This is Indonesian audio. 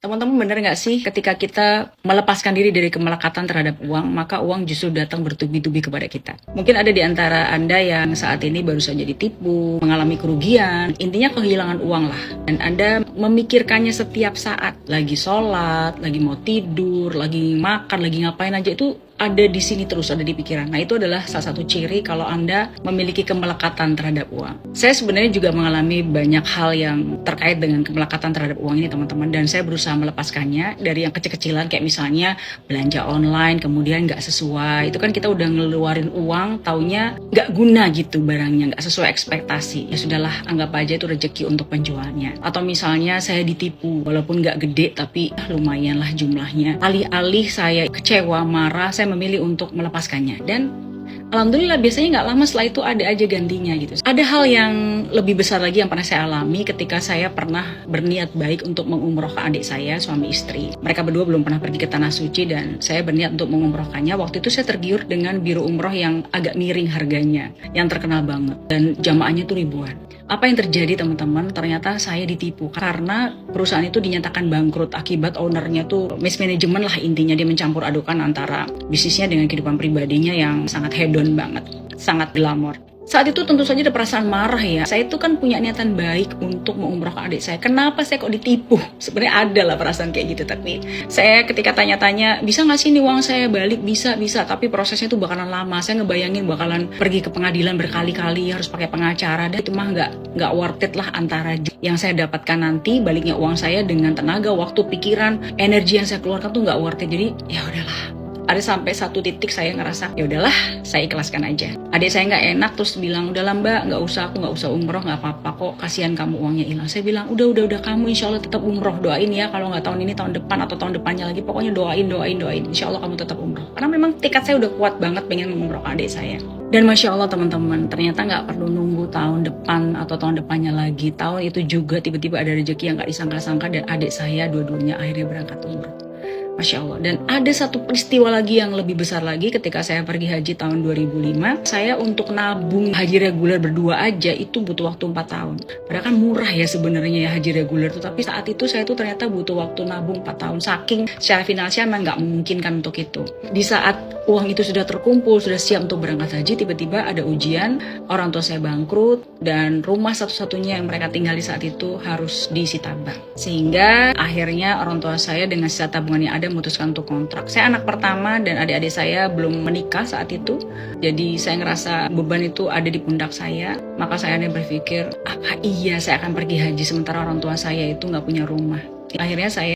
Teman-teman benar nggak sih ketika kita melepaskan diri dari kemelekatan terhadap uang, maka uang justru datang bertubi-tubi kepada kita. Mungkin ada di antara Anda yang saat ini baru saja ditipu, mengalami kerugian, intinya kehilangan uang lah. Dan Anda memikirkannya setiap saat, lagi sholat, lagi mau tidur, lagi makan, lagi ngapain aja itu ada di sini terus, ada di pikiran. Nah, itu adalah salah satu ciri kalau Anda memiliki kemelekatan terhadap uang. Saya sebenarnya juga mengalami banyak hal yang terkait dengan kemelekatan terhadap uang ini, teman-teman. Dan saya berusaha melepaskannya dari yang kecil-kecilan, kayak misalnya belanja online, kemudian nggak sesuai. Itu kan kita udah ngeluarin uang, taunya nggak guna gitu barangnya, nggak sesuai ekspektasi. Ya sudahlah, anggap aja itu rezeki untuk penjualnya. Atau misalnya saya ditipu, walaupun nggak gede, tapi lumayan lah jumlahnya. Alih-alih saya kecewa, marah, saya memilih untuk melepaskannya. Dan alhamdulillah biasanya nggak lama setelah itu ada aja gantinya gitu. Ada hal yang lebih besar lagi yang pernah saya alami ketika saya pernah berniat baik untuk mengumrohkan adik saya, suami istri. Mereka berdua belum pernah pergi ke Tanah Suci dan saya berniat untuk mengumrohkannya. Waktu itu saya tergiur dengan biro umroh yang agak miring harganya, yang terkenal banget. Dan jamaahnya tuh ribuan. Apa yang terjadi teman-teman? Ternyata saya ditipu karena perusahaan itu dinyatakan bangkrut akibat ownernya tuh mismanagement lah, intinya dia mencampur adukan antara bisnisnya dengan kehidupan pribadinya yang sangat hedon banget, sangat glamor. Saat itu tentu saja ada perasaan marah ya. Saya itu kan punya niatan baik untuk mengumrohkan adik saya. Kenapa saya kok ditipu? Sebenarnya ada lah perasaan kayak gitu. Tapi saya ketika tanya-tanya, bisa nggak sih ini uang saya balik? Bisa. Tapi prosesnya itu bakalan lama. Saya ngebayangin bakalan pergi ke pengadilan berkali-kali, harus pakai pengacara. Dan itu mah nggak worth it lah antara yang saya dapatkan nanti, baliknya uang saya dengan tenaga, waktu, pikiran, energi yang saya keluarkan tuh nggak worth it. Jadi ya udahlah. Ada sampai satu titik saya ngerasa ya udahlah, saya ikhlaskan aja. Adik saya nggak enak terus bilang, udahlah mbak, nggak usah umroh, nggak apa-apa kok, kasihan kamu uangnya hilang. Saya bilang udah kamu insya Allah tetap umroh, doain ya, kalau nggak tahun ini tahun depan atau tahun depannya lagi, pokoknya doain, insya Allah kamu tetap umroh. Karena memang tekad saya udah kuat banget pengen mengumrohkan adik saya. Dan masya Allah teman-teman, ternyata nggak perlu nunggu tahun depan atau tahun depannya lagi. Tahun itu juga tiba-tiba ada rezeki yang nggak disangka-sangka dan adik saya dua-duanya akhirnya berangkat umroh. Masya Allah. Dan ada satu peristiwa lagi yang lebih besar lagi ketika saya pergi haji tahun 2005. Saya untuk nabung haji reguler berdua aja itu butuh waktu 4 tahun. Padahal kan murah ya sebenarnya ya haji reguler tuh. Tapi saat itu saya tuh ternyata butuh waktu nabung 4 tahun. Saking secara finansial memang nggak memungkinkan untuk itu. Di saat uang itu sudah terkumpul, sudah siap untuk berangkat haji, tiba-tiba ada ujian, orang tua saya bangkrut, dan rumah satu-satunya yang mereka tinggali saat itu harus disita bank. Sehingga akhirnya orang tua saya dengan sisa tabungan yang ada memutuskan untuk kontrak. Saya anak pertama dan adik-adik saya belum menikah saat itu. Jadi saya ngerasa beban itu ada di pundak saya. Maka saya berpikir, apa iya saya akan pergi haji sementara orang tua saya itu nggak punya rumah. Akhirnya saya